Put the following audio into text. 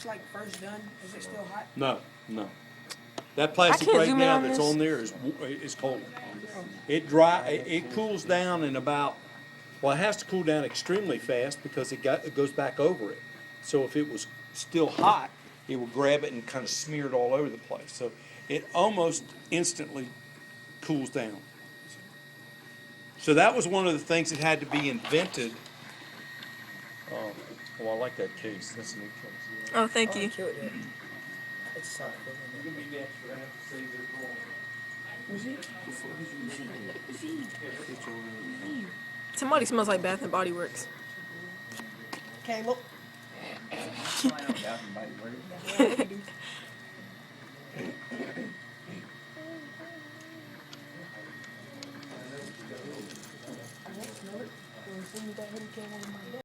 it's like first done, is it still hot? No, no. That plastic can't right zoom in now on that's this. on there is cold. It cools down in about, well, it has to cool down extremely fast because it goes back over it. So if it was still hot, it would grab it and kind of smear it all over the place. So it almost instantly cools down. So that was one of the things that had to be invented. Well, I like that case. That's a neat case. Oh, thank you. Killed it. It's soft. You're gonna be next for that to see this wrong. Somebody smells like Bath and Body Works. Caleb.